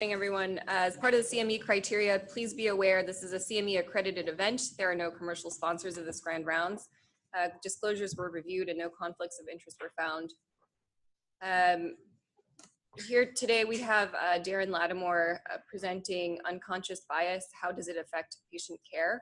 Everyone, as part of the CME criteria, please be aware this is a CME accredited event. There are no commercial sponsors of this grand rounds. Disclosures were reviewed and no conflicts of interest were found. Here today we have Darin Latimore presenting Unconscious Bias, How Does It Affect Patient Care?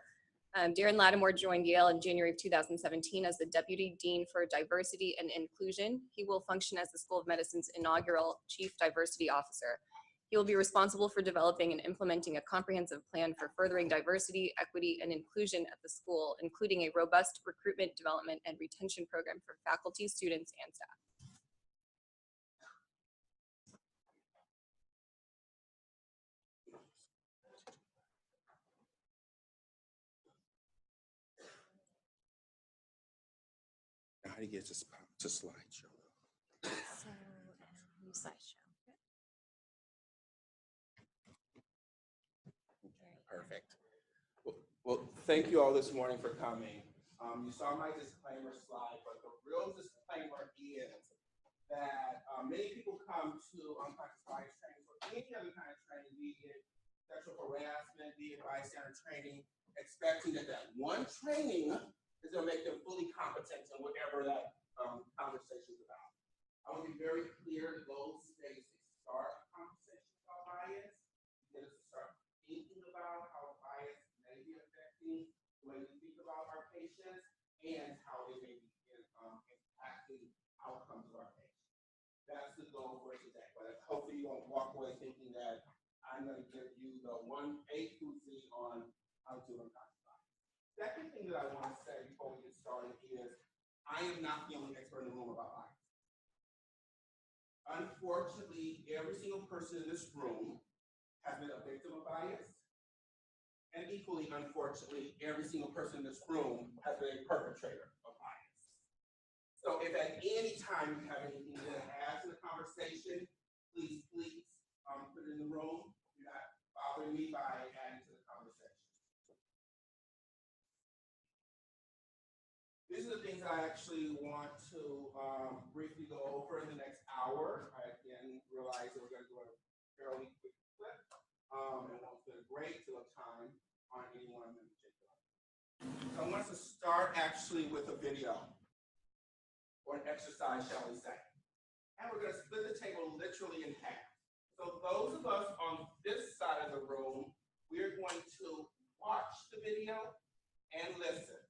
Darin Latimore joined Yale in January of 2017 as the Deputy Dean for Diversity and Inclusion. He will function as the School of Medicine's inaugural Chief Diversity Officer. He will be responsible for developing and implementing a comprehensive plan for furthering diversity, equity, and inclusion at the school, including a robust recruitment, development, and retention program for faculty, students, and staff. How do you get to slideshow? So, new slideshow. Perfect. Well, thank you all this morning for coming. You saw my disclaimer slide, but the real disclaimer is that many people come to unconscious bias training or any other kind of training, be it sexual harassment, be it bystander training, expecting that one training is going to make them fully competent in whatever that conversation is about. I want to be very clear, the goal today is to start a conversation about bias, get us to start thinking about how bias may be affecting the way we think about our patients and how it may be impacting outcomes of our patients. That's the goal for today. But hopefully you won't walk away thinking that I'm going to give you the A through Z on how to unconscious bias. Second thing that I want to say before we get started is I am not the only expert in the room about bias. Unfortunately, every single person in this room has been a victim of bias. And equally, unfortunately, every single person in this room has been a perpetrator of bias. So if at any time you have anything to add to the conversation, please put it in the room. You're not bothering me by adding to the conversation. These are the things I actually want to briefly go over in the next hour. I again realize that we're going to do a fairly quick clip and won't spend a great deal of time on any one in particular. So I want us to start actually with a video or an exercise, shall we say. And we're going to split the table literally in half. So those of us on this side of the room, we're going to watch the video and listen.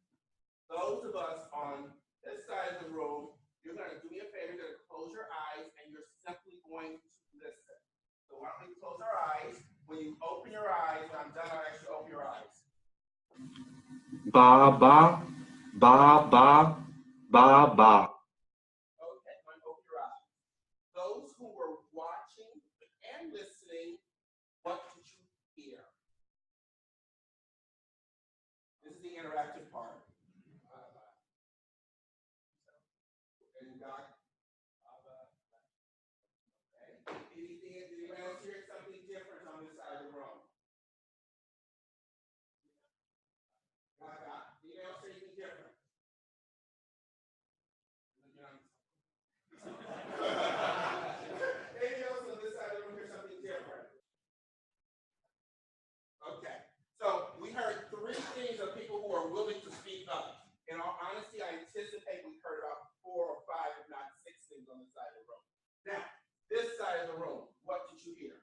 Those of us on this side of the room, you're going to do me a favor, you're going to close your eyes and you're simply going to listen. So why don't we close our eyes? When you open your eyes, when I'm done, I'll ask you to open your eyes. Ba ba ba ba ba ba. Okay, when you open your eyes. Those who were watching and listening, what did you hear? This is the interactive part. And Doc, okay. Did anyone else hear something different on this side of the room? Doc, did anyone else hear anything different? Anyone else on this side of the room hear something different? Okay, so we heard three things of people who are willing to speak up. In all honesty, I anticipate we heard about 4 or 5, if not 6 things on this side of the room. Now, this side of the room, what did you hear?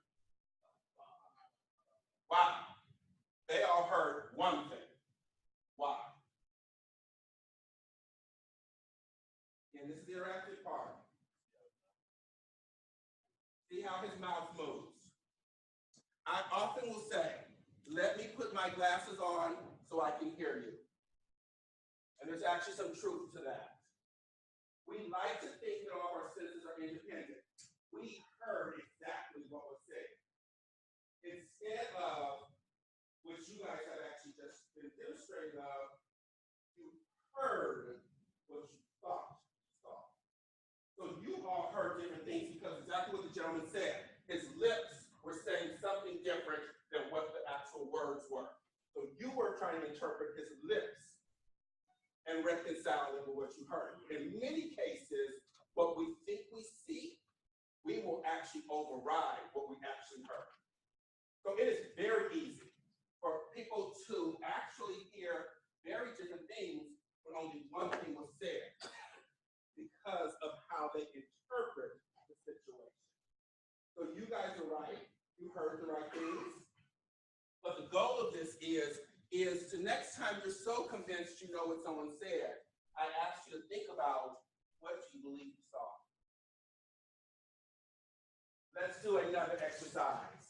Wow. They all heard one thing. Wow. And this is the interactive part. See how his mouth moves. I often will say, let me put my glasses on so I can hear you. And there's actually some truth to that. We like to think that all of our senses are independent. We heard exactly what was said. Instead of, which you guys have actually just been demonstrating of, you heard what you thought you saw. So you all heard different things because exactly what the gentleman said. His lips were saying something different than what the actual words were. So you were trying to interpret his lips and reconcile it with what you heard. In many cases, what we think we see, we will actually override what we actually heard. So it is very easy for people to actually hear very different things when only one thing was said because of how they interpret the situation. So you guys are right. You heard the right things. But the goal of this is to next time you're so convinced you know what someone said, I ask you to think about what you believe you saw. Let's do another exercise.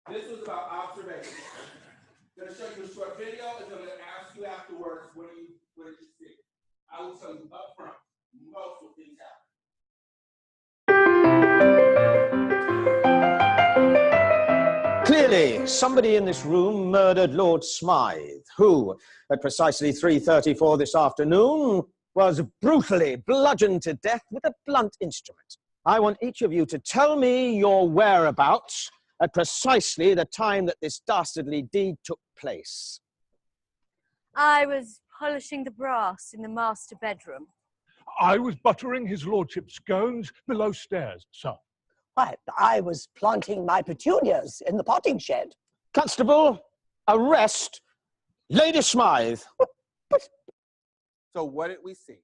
This was about observation. I'm going to show you a short video, and I'm going to ask you afterwards, what did you see? I will tell you up front, multiple things happen. Clearly, somebody in this room murdered Lord Smythe, who, at precisely 3:34 this afternoon, was brutally bludgeoned to death with a blunt instrument. I want each of you to tell me your whereabouts at precisely the time that this dastardly deed took place. I was polishing the brass in the master bedroom. I was buttering his lordship's scones below stairs, sir. Why, I was planting my petunias in the potting shed. Constable, arrest Lady Smythe. So what did we see?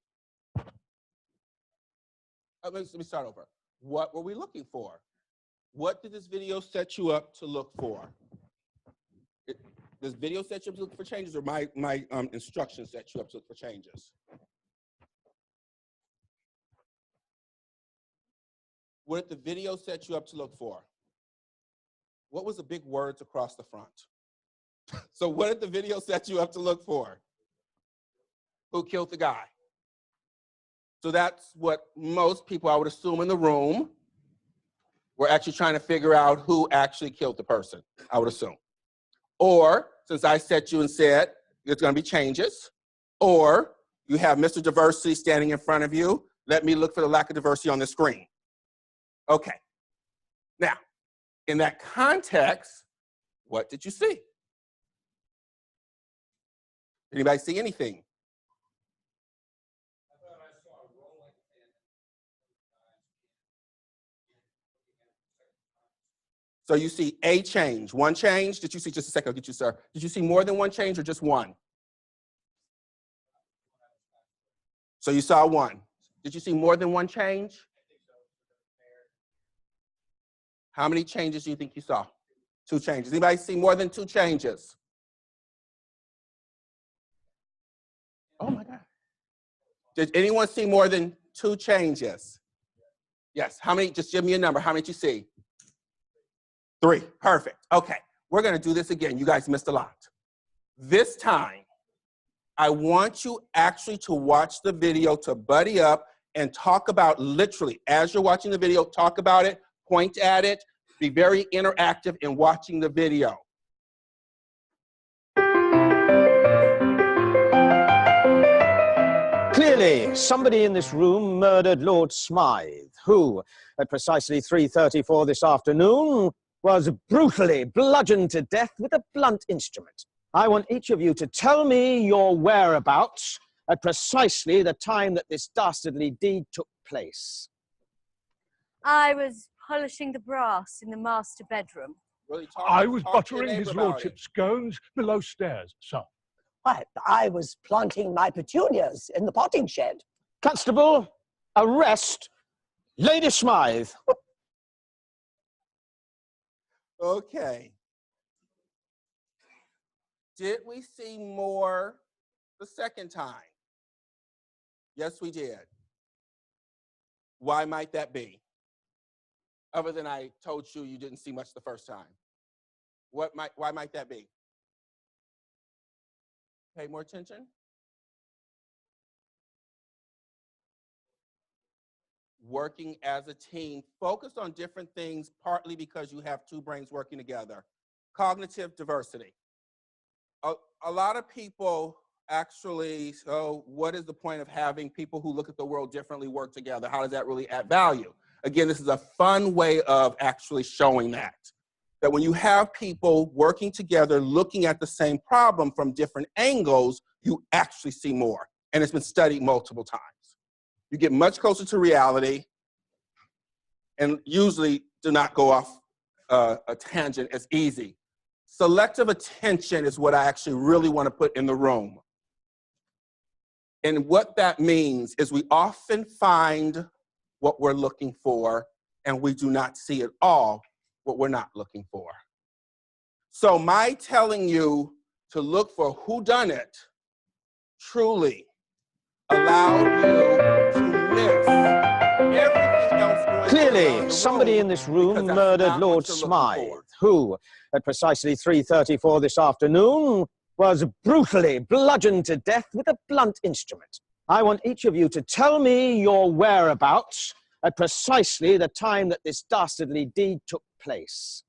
Let me start over. What were we looking for? What did this video set you up to look for? Does video set you up to look for changes, or my instructions set you up to look for changes? What did the video set you up to look for? What was the big words across the front? So what did the video set you up to look for? Who killed the guy? So that's what most people, I would assume, in the room were actually trying to figure out who actually killed the person, I would assume. Or, since I set you and said there's going to be changes, or you have Mr. Diversity standing in front of you, let me look for the lack of diversity on the screen. Okay. Now, in that context, what did you see? Anybody see anything? So you see a change, one change. Did you see, just a second, I'll get you, sir. Did you see more than one change or just one? So you saw one. Did you see more than one change? How many changes do you think you saw? 2 changes. Anybody see more than 2 changes? Oh my God. Did anyone see more than 2 changes? Yes. How many? Just give me a number. How many did you see? 3. Perfect. Okay. We're going to do this again. You guys missed a lot. This time, I want you actually to watch the video, to buddy up and talk about, literally, as you're watching the video, talk about it, point at it, be very interactive in watching the video. Clearly, somebody in this room murdered Lord Smythe, who, at precisely 3:34 this afternoon, was brutally bludgeoned to death with a blunt instrument. I want each of you to tell me your whereabouts at precisely the time that this dastardly deed took place. I was polishing the brass in the master bedroom. Really I was buttering his lordship's scones below stairs, sir. Why, I was planting my petunias in the potting shed. Constable, arrest Lady Smythe. Okay. Did we see more the second time? Yes, we did. Why might that be? Other than I told you you didn't see much the first time. Why might that be? Pay more attention. Working as a team, focused on different things, partly because you have 2 brains working together. Cognitive diversity. A lot of people actually, so what is the point of having people who look at the world differently work together? How does that really add value? Again, this is a fun way of actually showing that when you have people working together, looking at the same problem from different angles, you actually see more. And it's been studied multiple times. You get much closer to reality and usually do not go off a tangent as easy. Selective attention is what I actually really want to put in the room. And what that means is we often find what we're looking for, and we do not see at all what we're not looking for. So my telling you to look for whodunit truly allowed you to miss everything else going on Clearly, around the somebody in this room because that's murdered not Lord what you're looking Smythe, for. who, at precisely 3:34 this afternoon, was brutally bludgeoned to death with a blunt instrument. I want each of you to tell me your whereabouts at precisely the time that this dastardly deed took place.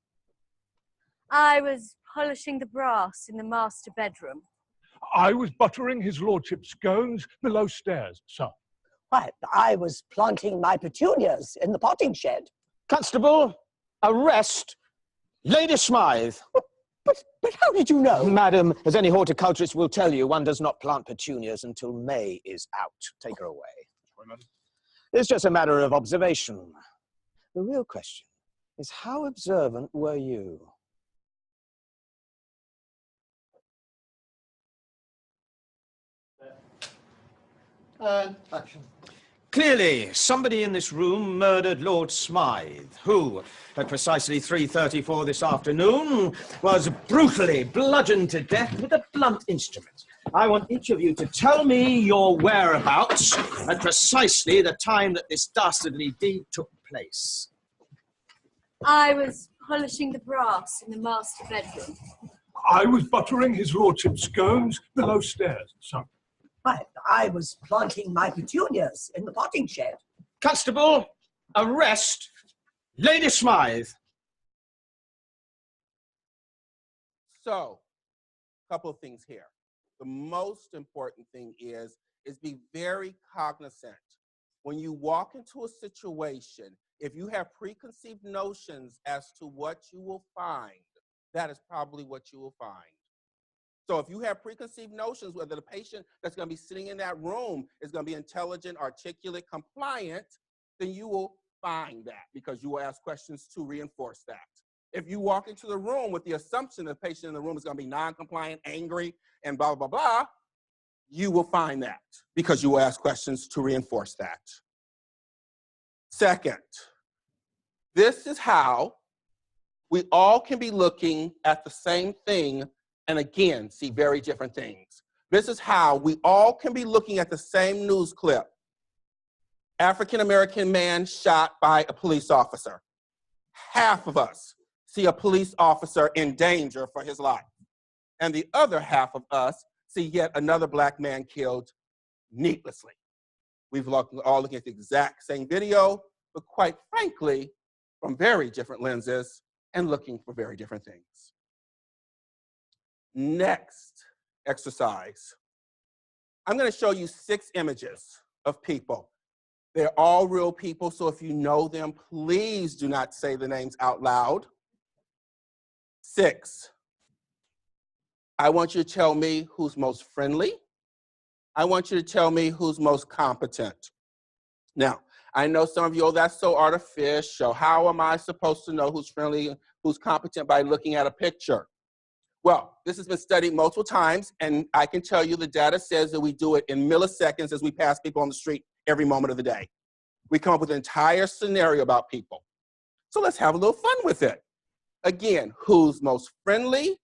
I was polishing the brass in the master bedroom. I was buttering his lordship's scones below stairs, sir. Why, I was planting my petunias in the potting shed. Constable, arrest Lady Smythe. But how did you know? Madam, as any horticulturist will tell you, one does not plant petunias until May is out. Take her away. It's just a matter of observation. The real question is, how observant were you? Action. Clearly, somebody in this room murdered Lord Smythe, who, at precisely 3:34 this afternoon, was brutally bludgeoned to death with a blunt instrument. I want each of you to tell me your whereabouts at precisely the time that this dastardly deed took place. I was polishing the brass in the master bedroom. I was buttering his lordship's scones below stairs, sir. Why, I was planting my petunias in the potting shed. Constable, arrest Lady Smythe. So, a couple of things here. The most important thing is be very cognizant. When you walk into a situation, if you have preconceived notions as to what you will find, that is probably what you will find. So if you have preconceived notions whether the patient that's going to be sitting in that room is going to be intelligent, articulate, compliant, then you will find that because you will ask questions to reinforce that. If you walk into the room with the assumption the patient in the room is going to be non-compliant, angry, and blah, blah, blah, you will find that because you will ask questions to reinforce that. Second, this is how we all can be looking at the same thing and again, see very different things. This is how we all can be looking at the same news clip. African-American man shot by a police officer. Half of us see a police officer in danger for his life. And the other half of us see yet another black man killed needlessly. We've all looking at the exact same video, but quite frankly, from very different lenses and looking for very different things. Next exercise. I'm going to show you 6 images of people. They're all real people, so if you know them, please do not say the names out loud. 6. I want you to tell me who's most friendly. I want you to tell me who's most competent. Now, I know some of you, oh, that's so artificial. How am I supposed to know who's friendly and who's competent by looking at a picture? Well, this has been studied multiple times, and I can tell you the data says that we do it in milliseconds as we pass people on the street every moment of the day. We come up with an entire scenario about people. So let's have a little fun with it. Again, who's most friendly,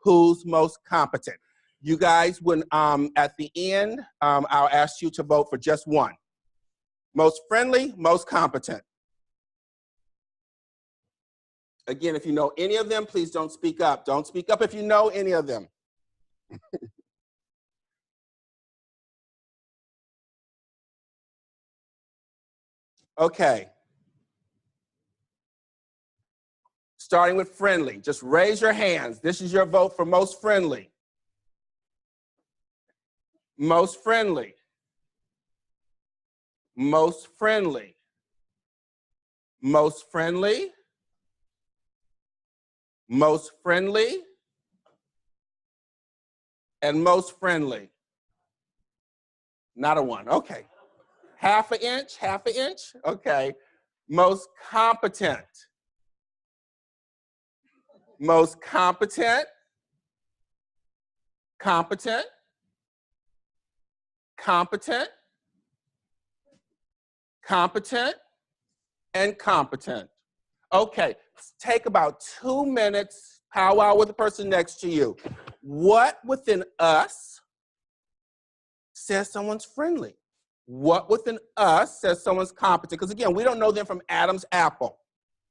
who's most competent? You guys, when at the end, I'll ask you to vote for just one. Most friendly, most competent. Again, if you know any of them, please don't speak up. Don't speak up if you know any of them. Okay. Starting with friendly, just raise your hands. This is your vote for most friendly. Most friendly. Most friendly. Most friendly. Most friendly. And most friendly. Not a 1, okay. Half an inch, okay. Most competent. most competent, competent, competent, competent, and competent. Okay, take about 2 minutes, powwow with the person next to you. What within us says someone's friendly? What within us says someone's competent? Because again, we don't know them from Adam's apple,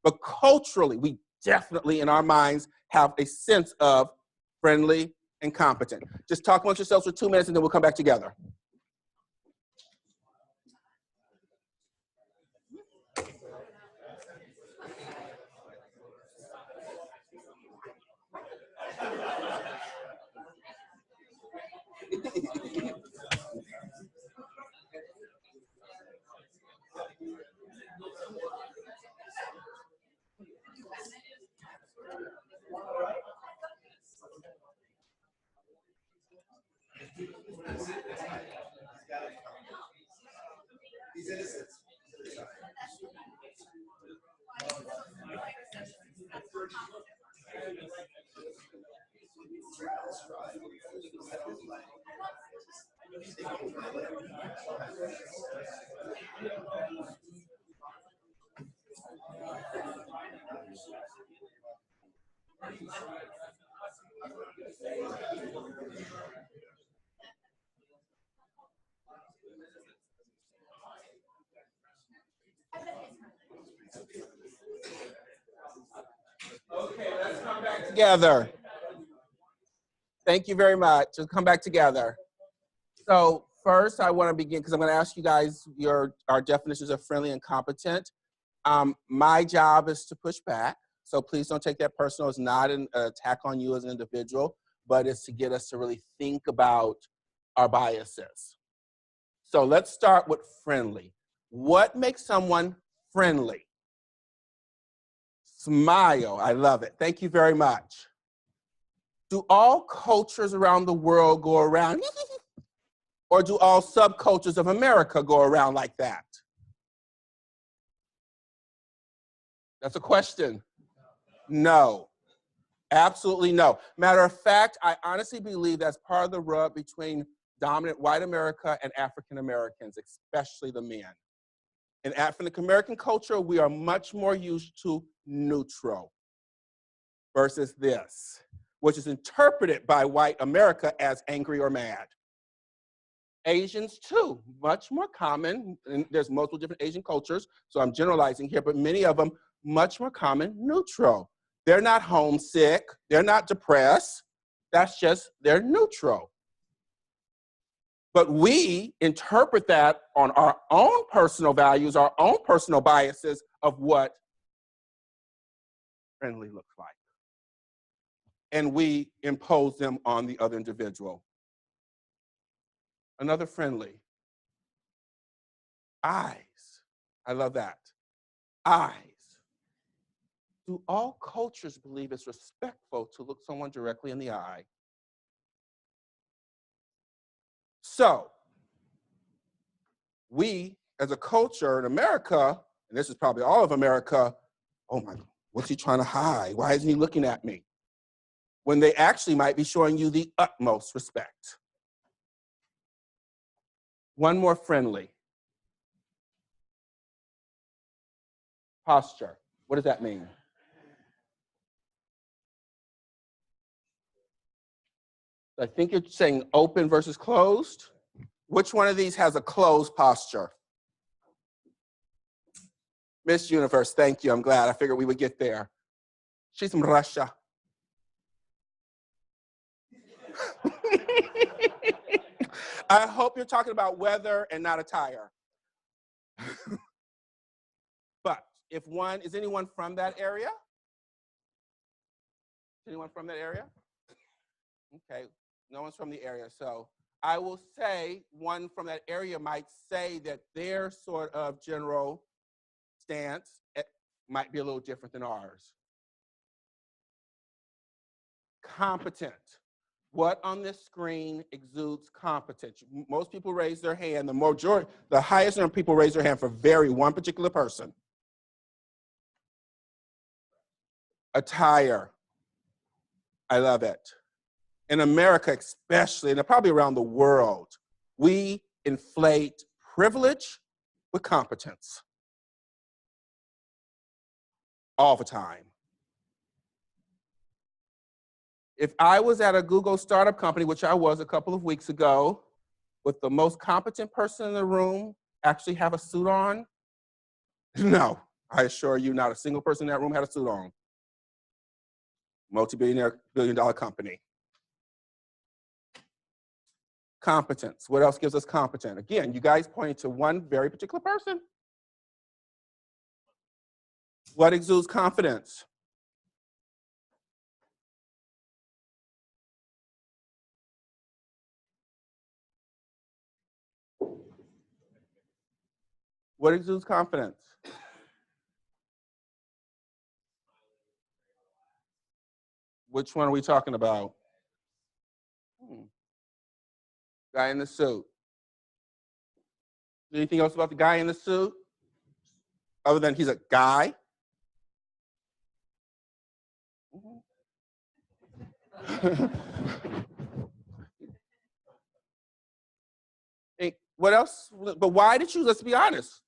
but culturally, we definitely in our minds have a sense of friendly and competent. Just talk amongst yourselves for 2 minutes and then we'll come back together. Okay, let's come back together. Thank you very much. Let's come back together. So first, I want to begin because I'm going to ask you guys our definitions of friendly and competent. My job is to push back, so please don't take that personal. It's not an attack on you as an individual, but it's to get us to really think about our biases. So let's start with friendly. What makes someone friendly? Smile. I love it. Thank you very much. Do all cultures around the world go around, or do all subcultures of America go around like that? That's a question. No. Absolutely no. Matter of fact, I honestly believe that's part of the rub between dominant white America and African Americans, especially the men. In African American culture, we are much more used to neutral versus this, which is interpreted by white America as angry or mad. Asians too, much more common, and there's multiple different Asian cultures, so I'm generalizing here, but many of them much more common, neutral. They're not homesick, they're not depressed, that's just, they're neutral. But we interpret that on our own personal values, our own personal biases of what friendly looks like. And we impose them on the other individual. Another friendly. Eyes. I love that. Eyes. Do all cultures believe it's respectful to look someone directly in the eye? So, we as a culture in America, and this is probably all of America, oh my God, what's he trying to hide? Why isn't he looking at me? When they actually might be showing you the utmost respect. One more friendly. Posture. What does that mean? I think you're saying open versus closed. Which one of these has a closed posture? Miss Universe, thank you. I'm glad. I figured we would get there. She's from Russia. I hope you're talking about weather and not attire. But if is anyone from that area? Anyone from that area? Okay, no one's from the area. So I will say one from that area might say that their sort of general stance might be a little different than ours. Competent. What on this screen exudes competence? Most people raise their hand. The highest number of people raise their hand for one particular person. Attire. I love it. In America especially, and probably around the world, we inflate privilege with competence all the time. If I was at a Google startup company, which I was a couple of weeks ago, with the most competent person in the room actually have a suit on? No, I assure you, not a single person in that room had a suit on. Multi-billionaire, billion-dollar company. Competence. What else gives us competence? Again, you guys pointed to one very particular person. What exudes confidence? What exudes confidence? Which one are we talking about? Guy in the suit. Anything else about the guy in the suit? Other than he's a guy? Hey, what else? But why did you, let's be honest,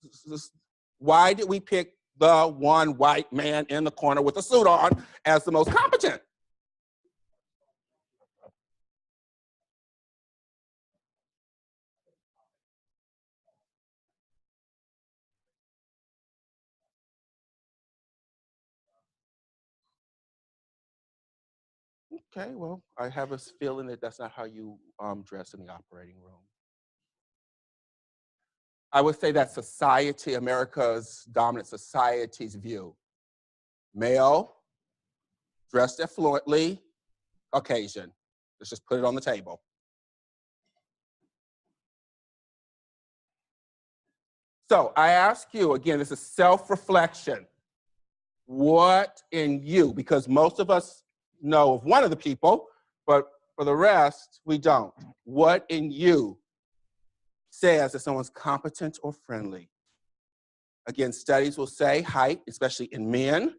why did we pick the one white man in the corner with a suit on as the most competent? Okay, well, I have a feeling that that's not how you dress in the operating room. I would say that society, America's dominant society's view. Male, dressed affluently, Caucasian. Let's just put it on the table. So I ask you, again, this is self-reflection. What in you, because most of us know of one of the people, but for the rest, we don't. What in you says that someone's competent or friendly? Again, studies will say height, especially in men.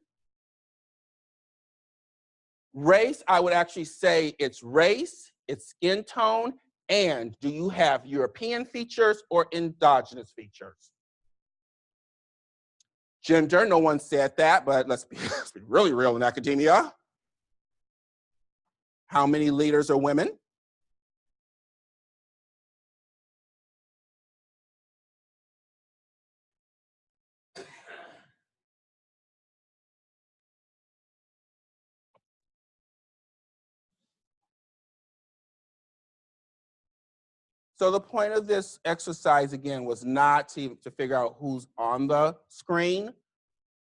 Race, I would actually say it's race, it's skin tone, and do you have European features or endogenous features? Gender, no one said that, but let's be really real in academia. How many leaders are women? So the point of this exercise, again, was not to figure out who's on the screen,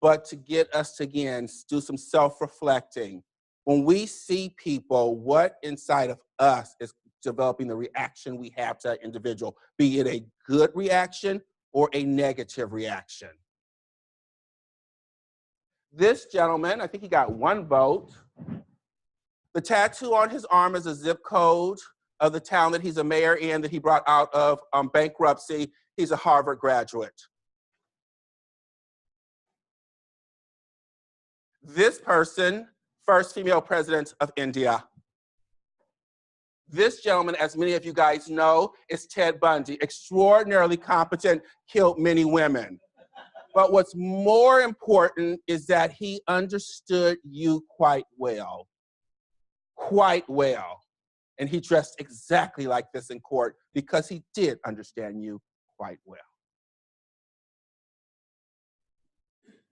but to get us to, again, do some self-reflecting. When we see people, what inside of us is developing the reaction we have to that individual, be it a good reaction or a negative reaction. This gentleman, I think he got 1 vote. The tattoo on his arm is a zip code of the town that he's a mayor in, that he brought out of bankruptcy. He's a Harvard graduate. This person, first female president of India. This gentleman, as many of you guys know, is Ted Bundy, extraordinarily competent, killed many women. But what's more important is that he understood you quite well. Quite well. And he dressed exactly like this in court because he did understand you quite well.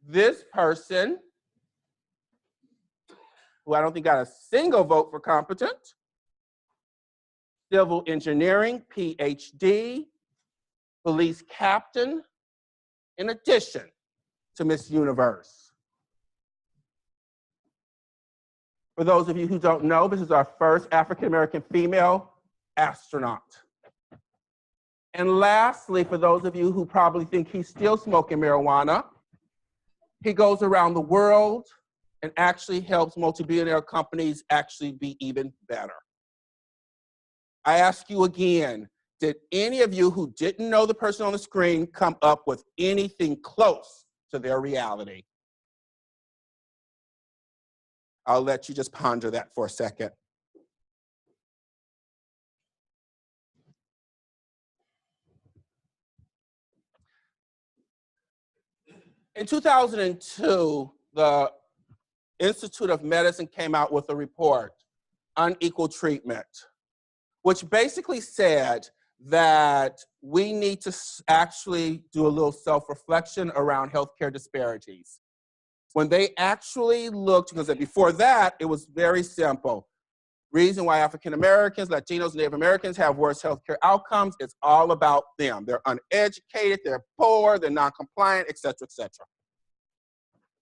This person, who I don't think got a single vote for competent, civil engineering, PhD, police captain, in addition to Miss Universe. For those of you who don't know, this is our first African-American female astronaut. And lastly, for those of you who probably think he's still smoking marijuana, he goes around the world and actually helps multi-billionaire companies actually be even better. I ask you again, did any of you who didn't know the person on the screen come up with anything close to their reality? I'll let you just ponder that for a second. In 2002, the Institute of Medicine came out with a report, Unequal Treatment, which basically said that we need to actually do a little self-reflection around healthcare disparities. When they actually looked, because before that, it was very simple. Reason why African Americans, Latinos, Native Americans have worse healthcare outcomes, it's all about them. They're uneducated, they're poor, they're non-compliant, et cetera, et cetera.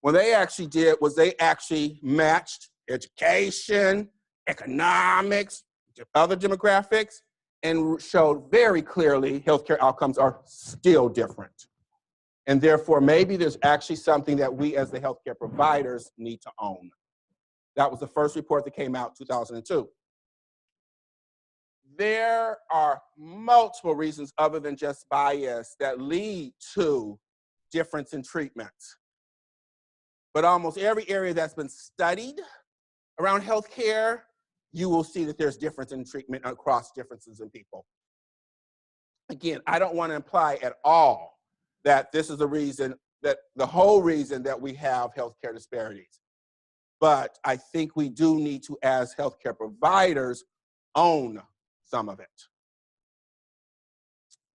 What they actually did was they actually matched education, economics, other demographics, and showed very clearly healthcare outcomes are still different. And therefore, maybe there's actually something that we as the healthcare providers need to own. That was the first report that came out in 2002. There are multiple reasons other than just bias that lead to difference in treatments. But almost every area that's been studied around healthcare, you will see that there's difference in treatment across differences in people. Again, I don't want to imply at all that this is the reason, that the whole reason that we have healthcare disparities. But I think we do need to, as healthcare providers, own some of it.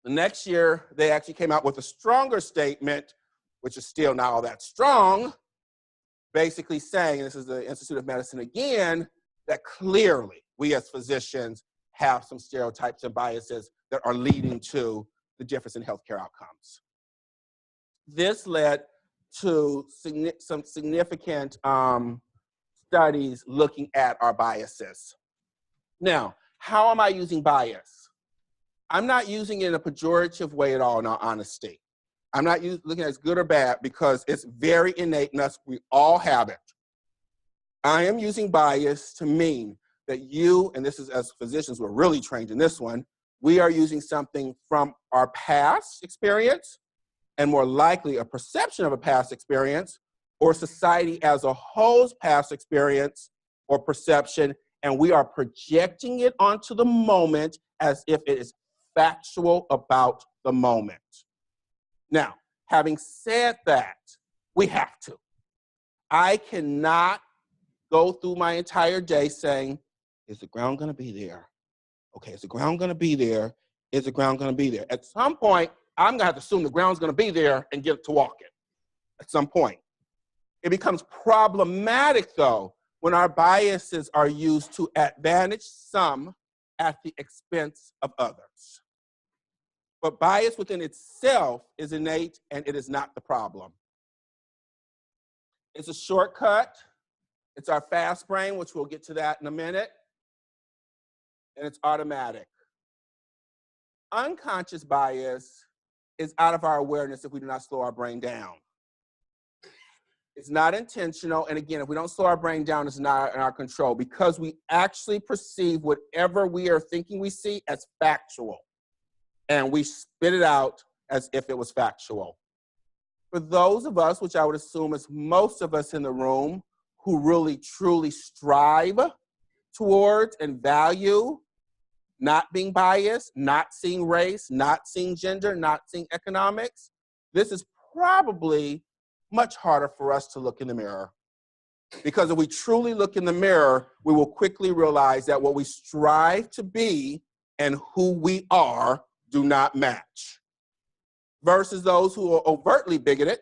The next year, they actually came out with a stronger statement, which is still not all that strong, basically saying, and this is the Institute of Medicine again, that clearly we as physicians have some stereotypes and biases that are leading to the difference in healthcare outcomes. This led to some significant studies looking at our biases. Now, how am I using bias? I'm not using it in a pejorative way at all, in all honesty. I'm not looking at it as good or bad because it's very innate in us. We all have it. I am using bias to mean that you, and this is as physicians, we're really trained in this one, we are using something from our past experience and more likely a perception of a past experience or society as a whole's past experience or perception, and we are projecting it onto the moment as if it is factual about the moment. Now, having said that, we have to. I cannot go through my entire day saying, is the ground gonna be there? Okay, is the ground gonna be there? Is the ground gonna be there? At some point, I'm gonna have to assume the ground's gonna be there and get to walking at some point. It becomes problematic though, when our biases are used to advantage some at the expense of others. But bias within itself is innate and it is not the problem. It's a shortcut. It's our fast brain, which we'll get to that in a minute. And it's automatic. Unconscious bias is out of our awareness if we do not slow our brain down. It's not intentional, and again, if we don't slow our brain down, it's not in our control because we actually perceive whatever we are thinking we see as factual, and we spit it out as if it was factual. For those of us, which I would assume is most of us in the room, who really truly strive towards and value not being biased, not seeing race, not seeing gender, not seeing economics, this is probably much harder for us to look in the mirror. Because if we truly look in the mirror, we will quickly realize that what we strive to be and who we are do not match. Versus those who are overtly bigoted,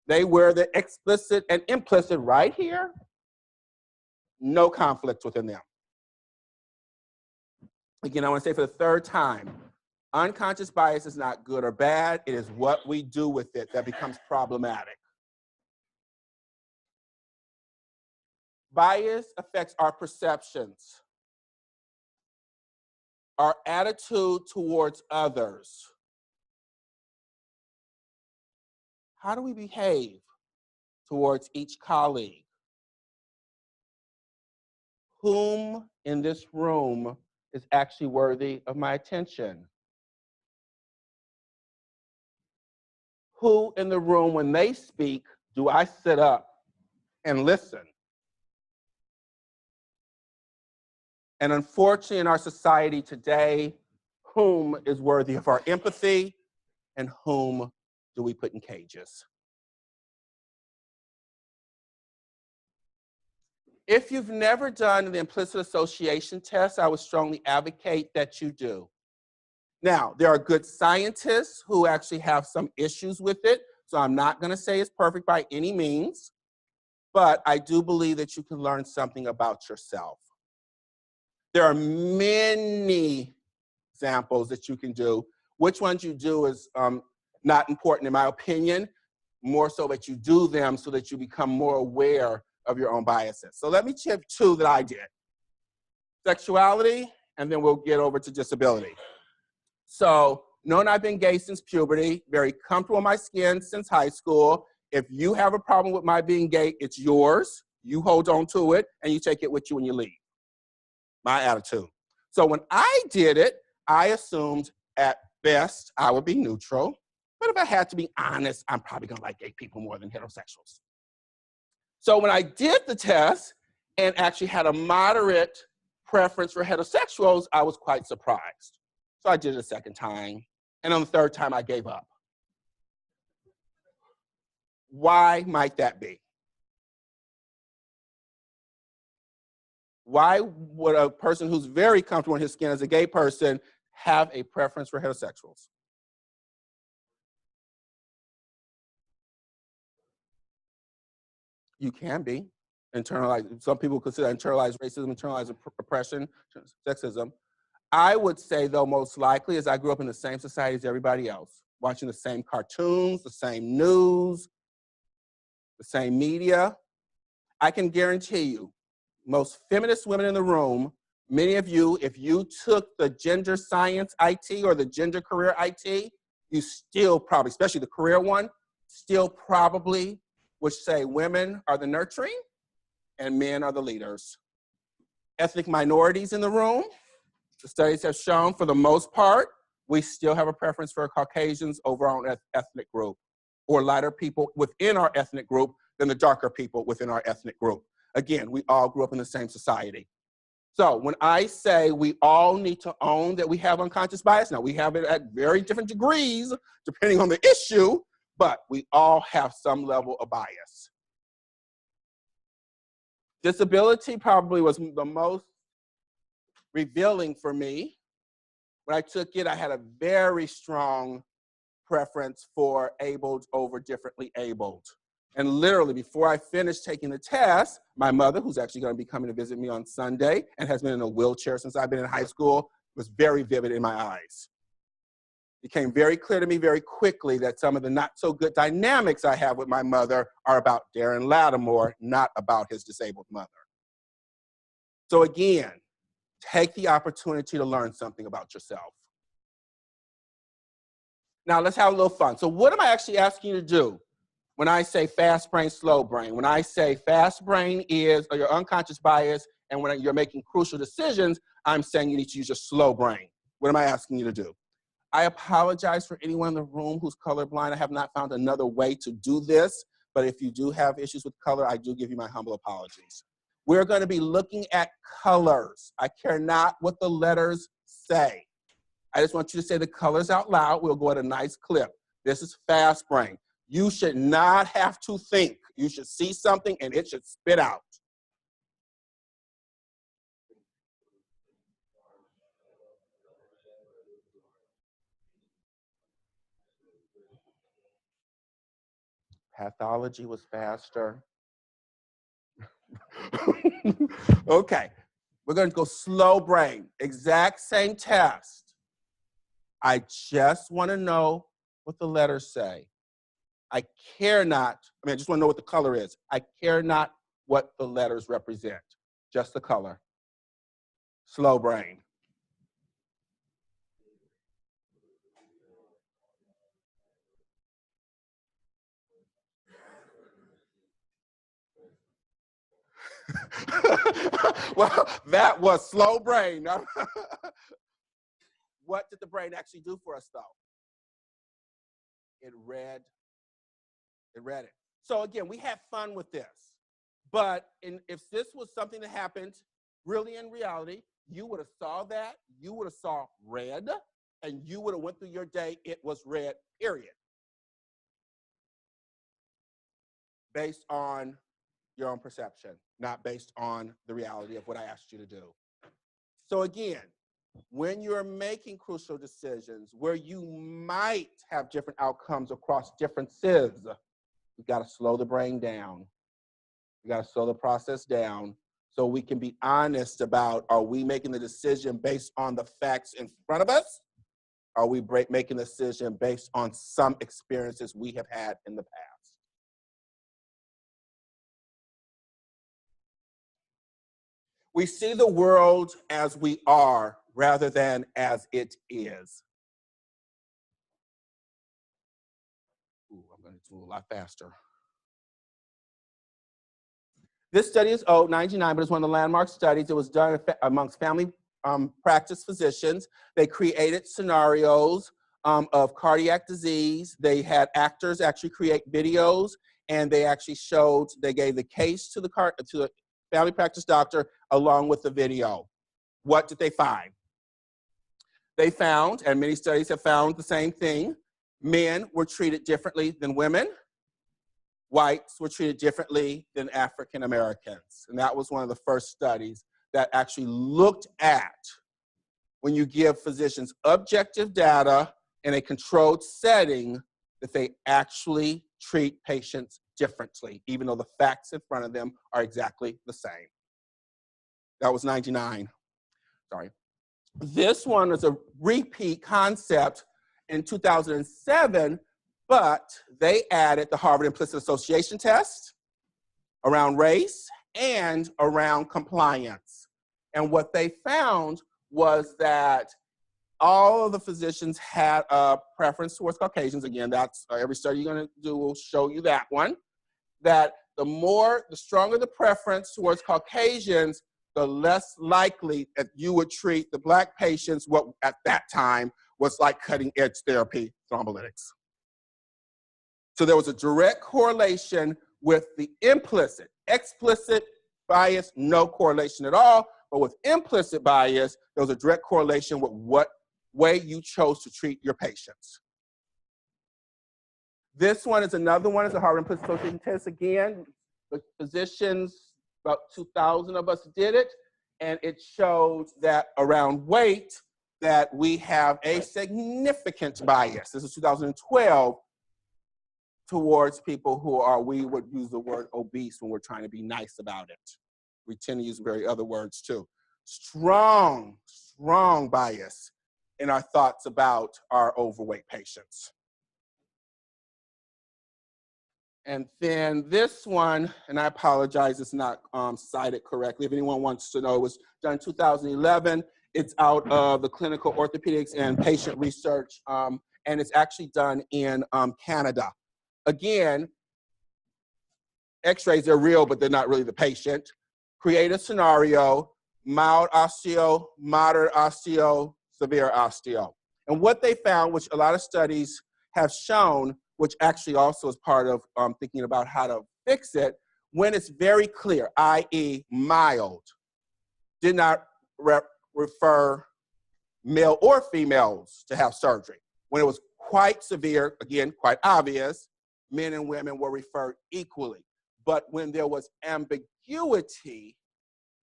they wear the explicit and implicit right here, no conflict within them. Again, I want to say for the third time, unconscious bias is not good or bad. It is what we do with it that becomes problematic. Bias affects our perceptions, our attitude towards others. How do we behave towards each colleague? Whom in this room is actually worthy of my attention? Who in the room, when they speak, do I sit up and listen? And unfortunately, in our society today, whom is worthy of our empathy and whom do we put in cages? If you've never done the implicit association test, I would strongly advocate that you do. Now, there are good scientists who actually have some issues with it, so I'm not going to say it's perfect by any means, but I do believe that you can learn something about yourself. There are many examples that you can do. Which ones you do is not important in my opinion, more so that you do them so that you become more aware of your own biases. So let me tip 2 that I did. Sexuality, and then we'll get over to disability. So, knowing I've been gay since puberty, very comfortable in my skin since high school. If you have a problem with my being gay, it's yours. You hold on to it, and you take it with you when you leave. My attitude. So when I did it, I assumed at best I would be neutral. But if I had to be honest, I'm probably gonna like gay people more than heterosexuals. So when I did the test and actually had a moderate preference for heterosexuals, I was quite surprised. So I did it a second time, and on the third time I gave up. Why might that be? Why would a person who's very comfortable in his skin as a gay person have a preference for heterosexuals? You can be. Internalized, some people consider internalized racism, internalized oppression, sexism. I would say, though, most likely, as I grew up in the same society as everybody else, watching the same cartoons, the same news, the same media, I can guarantee you, most feminist women in the room, many of you, if you took the gender science IT or the gender career IT, you still probably, especially the career one, still probably would say women are the nurturing and men are the leaders. Ethnic minorities in the room, the studies have shown for the most part, we still have a preference for Caucasians over our own ethnic group, or lighter people within our ethnic group than the darker people within our ethnic group. Again, we all grew up in the same society. So when I say we all need to own that we have unconscious bias, now we have it at very different degrees depending on the issue, but we all have some level of bias. Disability probably was the most revealing for me. When I took it, I had a very strong preference for abled over differently abled. And literally, before I finished taking the test, my mother, who's actually going to be coming to visit me on Sunday and has been in a wheelchair since I've been in high school, was very vivid in my eyes. It became very clear to me very quickly that some of the not so good dynamics I have with my mother are about Darin Latimore, not about his disabled mother. So again, take the opportunity to learn something about yourself. Now let's have a little fun. So what am I actually asking you to do? When I say fast brain, slow brain, when I say fast brain is your unconscious bias, and when you're making crucial decisions, I'm saying you need to use your slow brain. What am I asking you to do? I apologize for anyone in the room who's colorblind. I have not found another way to do this, but if you do have issues with color, I do give you my humble apologies. We're going to be looking at colors. I care not what the letters say. I just want you to say the colors out loud. We'll go at a nice clip. This is fast brain. You should not have to think. You should see something and it should spit out. Pathology was faster. Okay, we're going to go slow brain. Exact same test. I just want to know what the letters say. I care not, I just want to know what the color is. I care not what the letters represent, just the color. Slow brain. Well, that was slow brain. What did the brain actually do for us, though? It read it. So again, we had fun with this. But if this was something that happened really in reality, you would have saw that, you would have saw red, and you would have went through your day, it was red, period. Based on your own perception, not based on the reality of what I asked you to do. So again, when you're making crucial decisions where you might have different outcomes across differences, you gotta slow the brain down. You gotta slow the process down so we can be honest about, are we making the decision based on the facts in front of us? Are we making the decision based on some experiences we have had in the past? We see the world as we are rather than as it is. Ooh, I'm going to do a lot faster. This study is old, 1999, but it's one of the landmark studies. It was done amongst family practice physicians. They created scenarios of cardiac disease. They had actors actually create videos, and they actually showed, they gave the case to the family practice doctor along with the video. What did they find? They found, and many studies have found the same thing, men were treated differently than women. Whites were treated differently than African Americans. And that was one of the first studies that actually looked at when you give physicians objective data in a controlled setting, that they actually treat patients differently, even though the facts in front of them are exactly the same. That was 99, sorry. This one is a repeat concept in 2007, but they added the Harvard Implicit Association test around race and around compliance. And what they found was that all of the physicians had a preference towards Caucasians. Again, that's every study you're gonna do will show you that one. That the stronger the preference towards Caucasians, the less likely that you would treat the Black patients what at that time was like cutting edge therapy thrombolytics. So there was a direct correlation with the implicit. Explicit bias, no correlation at all, but with implicit bias, there was a direct correlation with what way you chose to treat your patients. This one is another one, it's a Harvard Implicit Association test again. The physicians, about 2,000 of us did it, and it showed that around weight, that we have a significant bias. This is 2012, towards people who are, we would use the word obese when we're trying to be nice about it. We tend to use very other words too. Strong, strong bias in our thoughts about our overweight patients. And then this one, and I apologize, it's not cited correctly. If anyone wants to know, it was done in 2011. It's out of the Clinical Orthopedics and Patient Research, and it's actually done in Canada. Again, x-rays are real, but they're not really the patient. Create a scenario, mild osteo, moderate osteo, severe osteo. And what they found, which a lot of studies have shown, which actually also is part of thinking about how to fix it, when it's very clear, i.e. mild, did not refer male or females to have surgery. When it was quite severe, again, quite obvious, men and women were referred equally. But when there was ambiguity,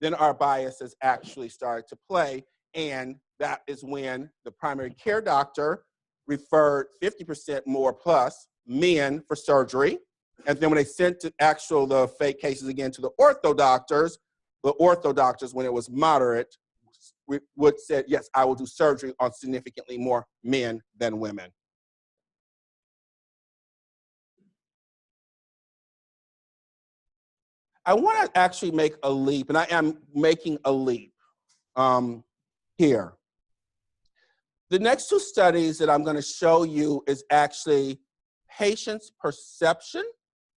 then our biases actually started to play, and that is when the primary care doctor referred 50% more plus men for surgery. And then when they sent the fake cases again to the ortho doctors, when it was moderate, would say, yes, I will do surgery on significantly more men than women. I want to actually make a leap, and I am making a leap here. The next two studies that I'm going to show you is actually patients' perception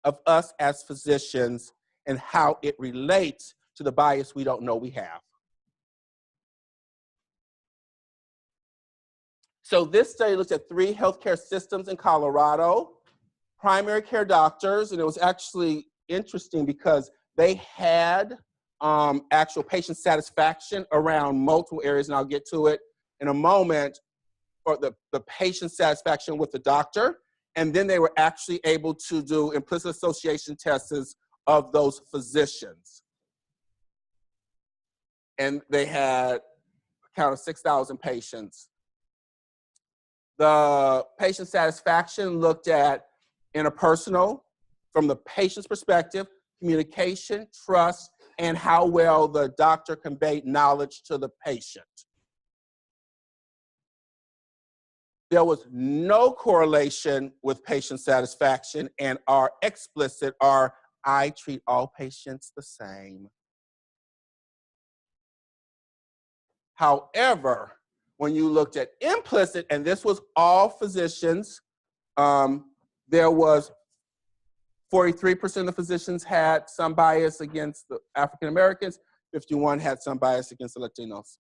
of us as physicians and how it relates to the bias we don't know we have. So this study looks at 3 healthcare systems in Colorado, primary care doctors, and it was actually interesting because they had actual patient satisfaction around multiple areas, and I'll get to it in a moment, for the patient satisfaction with the doctor. And then they were actually able to do implicit association tests of those physicians. And they had a count of 6,000 patients. The patient satisfaction looked at interpersonal, from the patient's perspective, communication, trust, and how well the doctor conveyed knowledge to the patient. There was no correlation with patient satisfaction, and our explicit are, I treat all patients the same. However, when you looked at implicit, and this was all physicians, there was 43% of the physicians had some bias against the African Americans, 51 had some bias against the Latinos.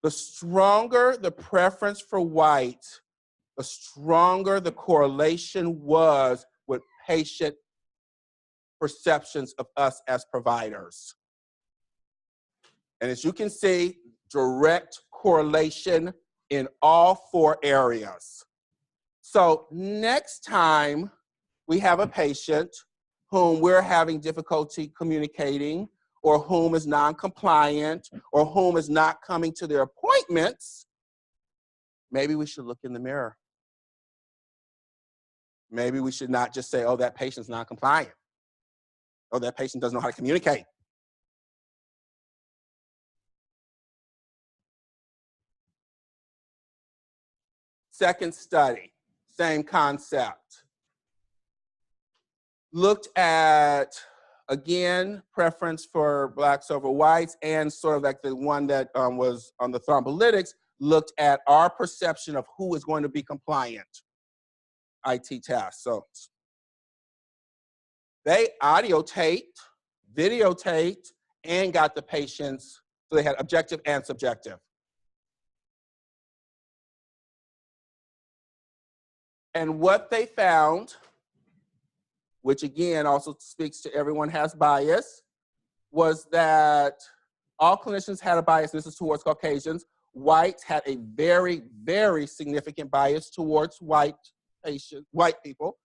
The stronger the preference for white, the stronger the correlation was with patient perceptions of us as providers. And as you can see, direct correlation in all 4 areas. So next time we have a patient whom we're having difficulty communicating, or whom is non-compliant, or whom is not coming to their appointments, maybe we should look in the mirror. Maybe we should not just say, oh, that patient's non-compliant. Oh, that patient doesn't know how to communicate. Second study, same concept. Looked at, again, preference for blacks over whites, and sort of like the one that was on the thrombolytics, looked at our perception of who is going to be compliant. IT test. So they audio taped, videotaped, and got the patients, so they had objective and subjective. And what they found, which again also speaks to everyone has bias, was that all clinicians had a bias. This is towards Caucasians. Whites had a very, very significant bias towards white people.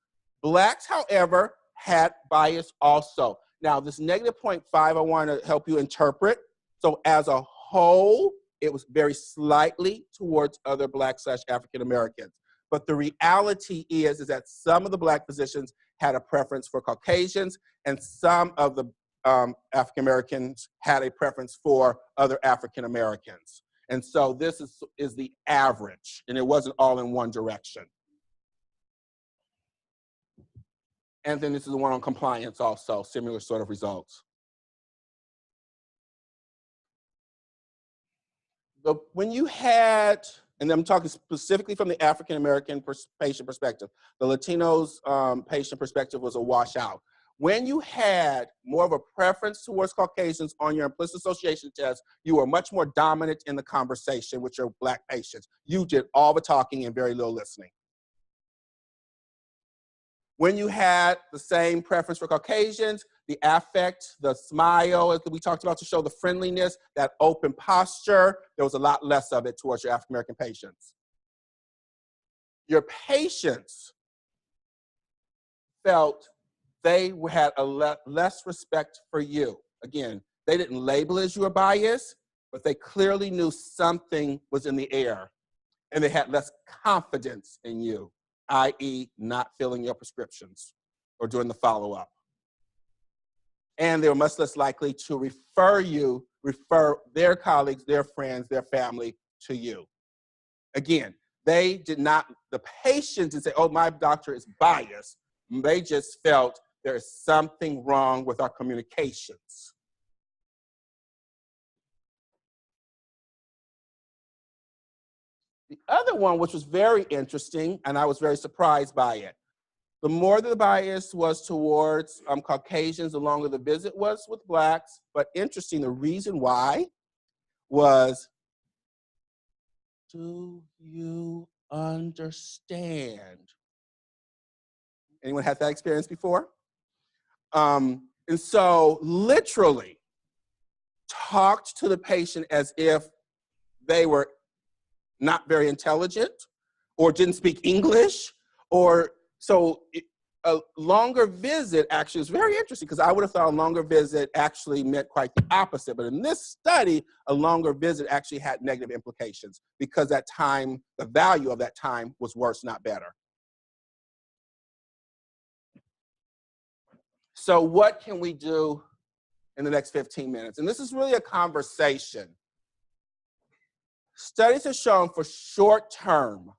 Blacks, however, had bias also. Now, this -0.5, I want to help you interpret. So as a whole, it was very slightly towards other Black/African Americans. But the reality is that some of the Black physicians had a preference for Caucasians, and some of the African Americans had a preference for other African Americans. And so this is the average, and it wasn't all in one direction. And then this is the one on compliance also, similar sort of results. When you had, and I'm talking specifically from the African American patient perspective, the Latinos patient perspective was a washout. When you had more of a preference towards Caucasians on your implicit association test, you were much more dominant in the conversation with your Black patients. You did all the talking and very little listening. When you had the same preference for Caucasians, the affect, the smile, as we talked about, to show the friendliness, that open posture, there was a lot less of it towards your African American patients. Your patients felt they had a less respect for you. Again, they didn't label it as you were biased, but they clearly knew something was in the air, and they had less confidence in you, i.e. not filling your prescriptions or doing the follow-up. And they were much less likely to refer their colleagues, their friends, their family to you. Again, they did not, the patient didn't say, oh, my doctor is biased. They just felt there is something wrong with our communications. The other one, which was very interesting, and I was very surprised by it, the more the bias was towards Caucasians, the longer the visit was with Blacks. But interesting, the reason why was, do you understand? Anyone had that experience before? And so literally talked to the patient as if they were not very intelligent or didn't speak English, or so a longer visit actually is very interesting, because I would have thought a longer visit actually meant quite the opposite. But in this study, a longer visit actually had negative implications, because that time, the value of that time was worse, not better. So what can we do in the next 15 minutes? And this is really a conversation. Studies have shown for short term,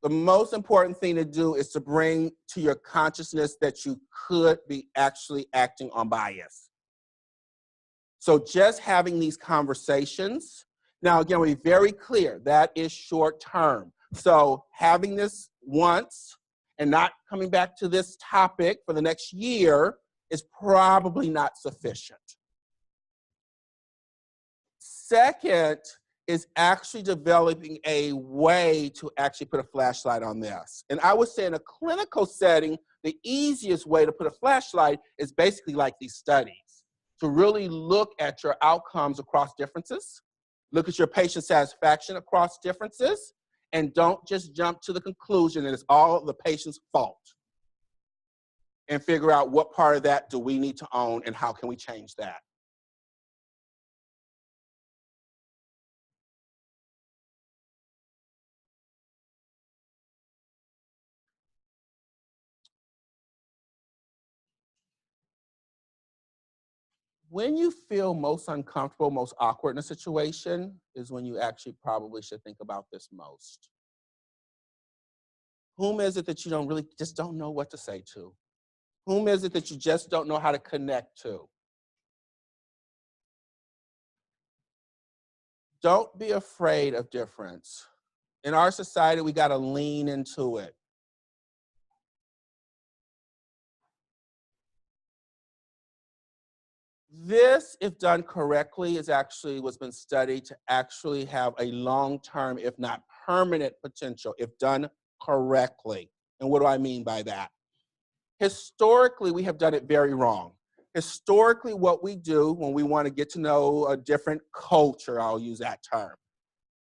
the most important thing to do is to bring to your consciousness that you could be actually acting on bias. So just having these conversations, now again, we're very clear, that is short term. So having this once and not coming back to this topic for the next year is probably not sufficient. Second is actually developing a way to actually put a flashlight on this. And I would say in a clinical setting, the easiest way to put a flashlight is basically like these studies, to really look at your outcomes across differences, look at your patient satisfaction across differences, and don't just jump to the conclusion that it's all the patient's fault. And figure out what part of that do we need to own and how can we change that. When you feel most uncomfortable, most awkward in a situation is when you actually probably should think about this most. Whom is it that you just don't know what to say to? Whom is it that you just don't know how to connect to? Don't be afraid of difference. In our society, we got to lean into it. This, if done correctly, is actually what's been studied to actually have a long-term, if not permanent potential, if done correctly. And what do I mean by that? Historically, we have done it very wrong. Historically, what we do when we want to get to know a different culture, I'll use that term,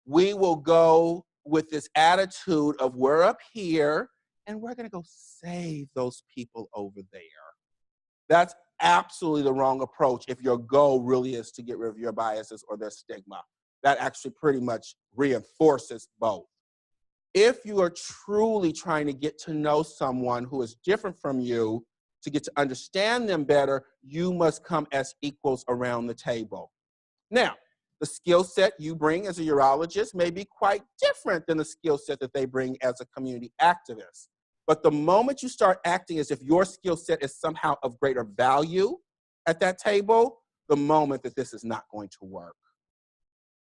we will go with this attitude of we're up here and we're going to go save those people over there. That's absolutely the wrong approach if your goal really is to get rid of your biases or their stigma. That actually pretty much reinforces both. If you are truly trying to get to know someone who is different from you, to get to understand them better, you must come as equals around the table. Now, the skill set you bring as a urologist may be quite different than the skill set that they bring as a community activist. But the moment you start acting as if your skill set is somehow of greater value at that table, the moment that this is not going to work.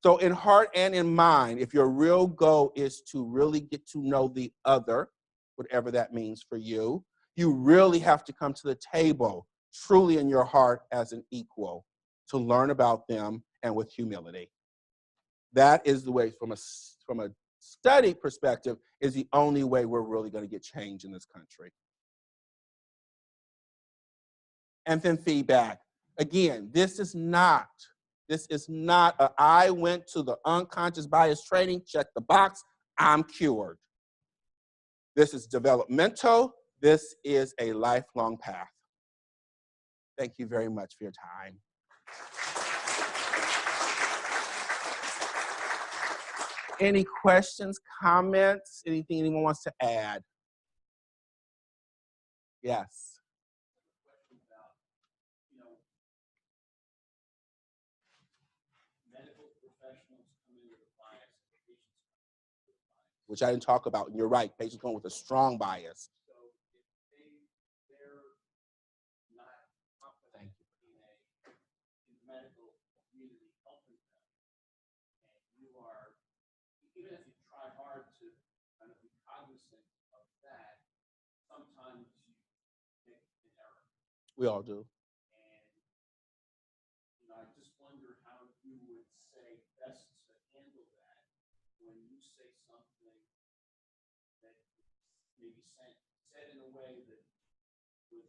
So in heart and in mind, if your real goal is to really get to know the other, whatever that means for you, you really have to come to the table truly in your heart as an equal to learn about them and with humility. That is the way, from a study perspective, is the only way we're really going to get change in this country. And then feedback. Again, this is not I went to the unconscious bias training, check the box, I'm cured. This is developmental. This is a lifelong path. Thank you very much for your time. Any questions, comments, anything anyone wants to add? Yes. Which I didn't talk about, and you're right, patients come with a strong bias. So if they're not confident in the medical community helping them, and you are, even if you try hard to kind of be cognizant of that, sometimes you make an error. We all do. And I just wonder how you would say best to handle that when you say something that maybe said in a way that was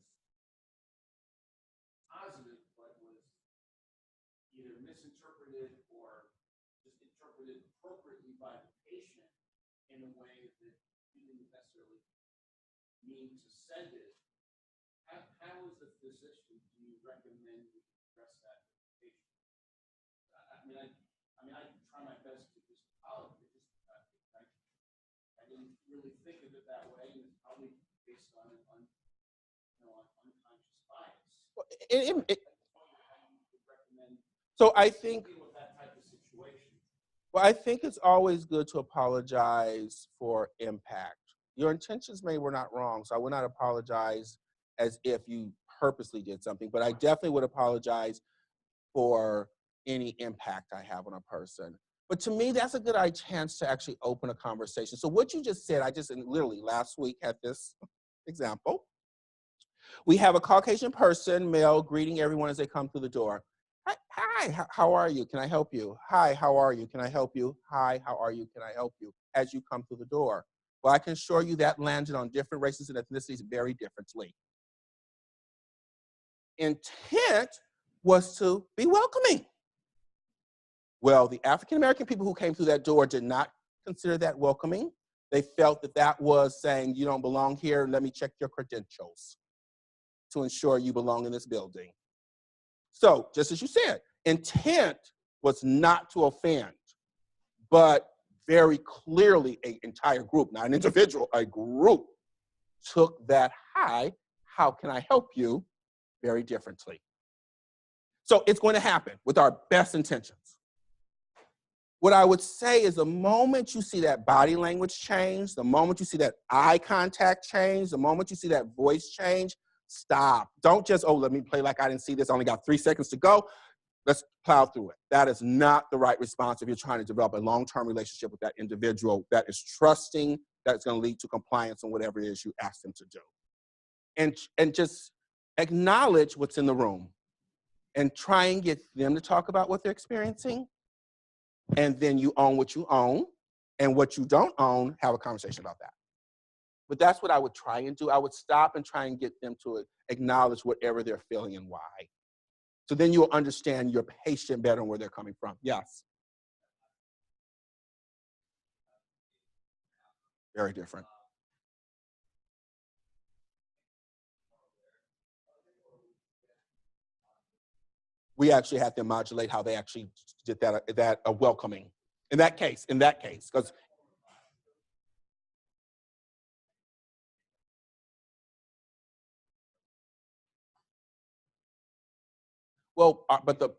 either misinterpreted or just interpreted appropriately by the patient in a way that you didn't necessarily mean to send it, how as a physician do you recommend we address that with the patient? I try my best to just follow it. I didn't really think of it that way, and it's probably based on unconscious bias. So I think with that type of situation. Well, I think it's always good to apologize for impact. Your intentions were not wrong, so I would not apologize as if you purposely did something, but I definitely would apologize for any impact I have on a person. But to me, that's a good chance to actually open a conversation. So what you just said, I just literally last week had this example. We have a Caucasian person, male, greeting everyone as they come through the door. Hi, how are you? Can I help you? Hi, how are you? Can I help you? Hi, how are you? Can I help you? As you come through the door. Well, I can assure you that landed on different races and ethnicities very differently. Intent was to be welcoming. Well, the African-American people who came through that door did not consider that welcoming. They felt that that was saying, you don't belong here, let me check your credentials to ensure you belong in this building. So, just as you said, intent was not to offend, but very clearly an entire group, not an individual, a group took that hi, how can I help you, very differently. So it's going to happen with our best intentions. What I would say is the moment you see that body language change, the moment you see that eye contact change, the moment you see that voice change, stop. Don't just, oh, let me play like I didn't see this, I only got 3 seconds to go. Let's plow through it. That is not the right response if you're trying to develop a long-term relationship with that individual that is trusting, that's going to lead to compliance on whatever it is you ask them to do. And just acknowledge what's in the room and try and get them to talk about what they're experiencing. And then you own what you own, and what you don't own, have a conversation about that. But that's what I would try and do. I would stop and try and get them to acknowledge whatever they're feeling and why. So then you'll understand your patient better and where they're coming from. Yes. Very different. We actually had them modulate how they actually did that welcoming. In that case, because well, but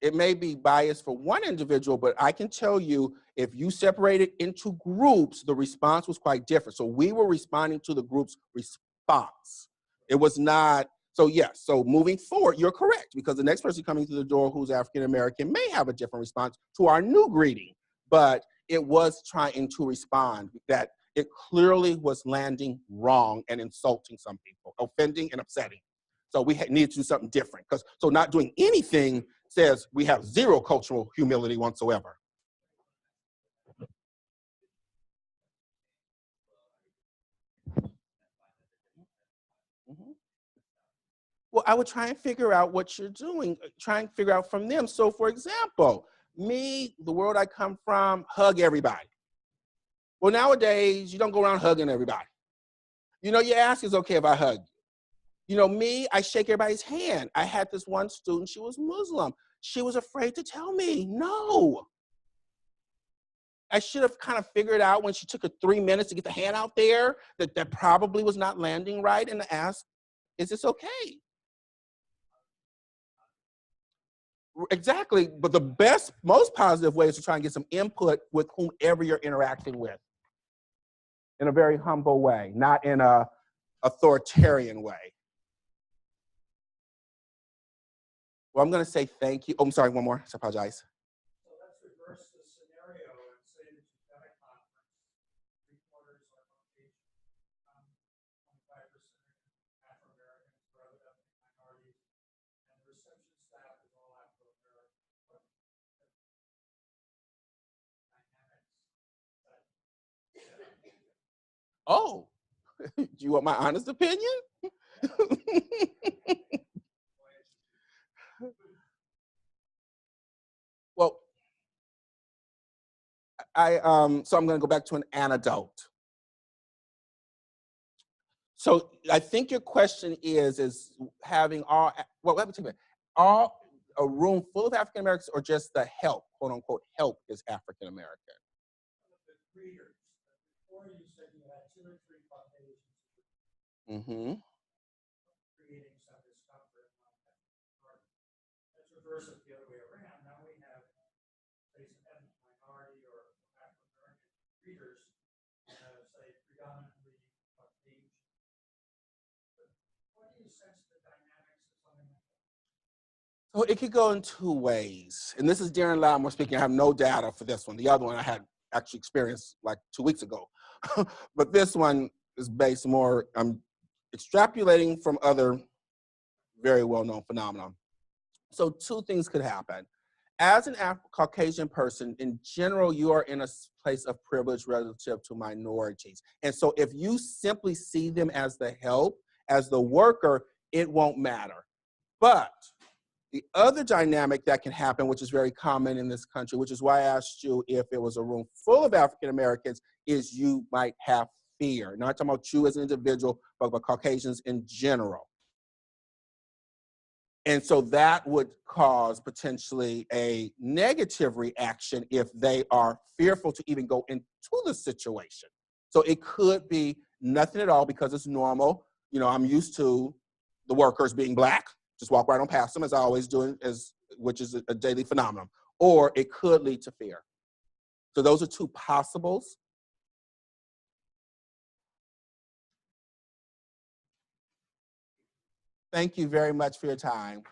it may be biased for one individual, but I can tell you, if you separate it into groups, the response was quite different. So we were responding to the group's response. It was not, so yes, so moving forward, you're correct, because the next person coming through the door who's African-American may have a different response to our new greeting, but it was trying to respond that it clearly was landing wrong and insulting some people, offending and upsetting. So we need to do something different, because so not doing anything says we have zero cultural humility whatsoever. Well, I would try and figure out what you're doing, try and figure out from them. So for example, me, the world I come from, hug everybody. Well, nowadays, you don't go around hugging everybody. You know, you ask, is it okay if I hug you? You know, me, I shake everybody's hand. I had this one student, she was Muslim. She was afraid to tell me, no. I should have kind of figured out when she took her 3 minutes to get the hand out there that probably was not landing right, and to ask, is this okay? Exactly, but the best, most positive way is to try and get some input with whomever you're interacting with in a very humble way, not in a authoritarian way. Well, I'm going to say thank you. Oh, I'm sorry, one more. I apologize. So let's reverse the scenario and say that you've got a conference, 3/4 are Caucasian, 25% Afro-Americans, or other ethnic minorities, and the reception staff is all Afro-American. What dynamics? Oh, do you want my honest opinion? So I'm going to go back to an anecdote. So I think your question is having all, well, let me take a room full of African Americans, or just the help, quote unquote, help is African American? The readers. Before you said you had 2 or 3 Caucasians Mm-hmm. creating some discomfort among them. Let's reverse it the other way around. Now we have, say, some ethnic minority or African American readers, say, predominantly Caucasian. What do you sense the dynamics of something like that? So it could go in 2 ways. And this is Darin Latimore speaking. I have no data for this one. The other one I had actually experienced like 2 weeks ago. But this one is based more, I'm extrapolating from other very well-known phenomena. So 2 things could happen. As an Caucasian person, in general, you are in a place of privilege relative to minorities. And so if you simply see them as the help, as the worker, it won't matter. But the other dynamic that can happen, which is very common in this country, which is why I asked you if it was a room full of African Americans, is you might have fear. Not talking about you as an individual, but about Caucasians in general. And so that would cause potentially a negative reaction if they are fearful to even go into the situation. So it could be nothing at all because it's normal. You know, I'm used to the workers being Black. Just walk right on past them, as I always do, which is a daily phenomenon. Or it could lead to fear. So those are 2 possibles. Thank you very much for your time.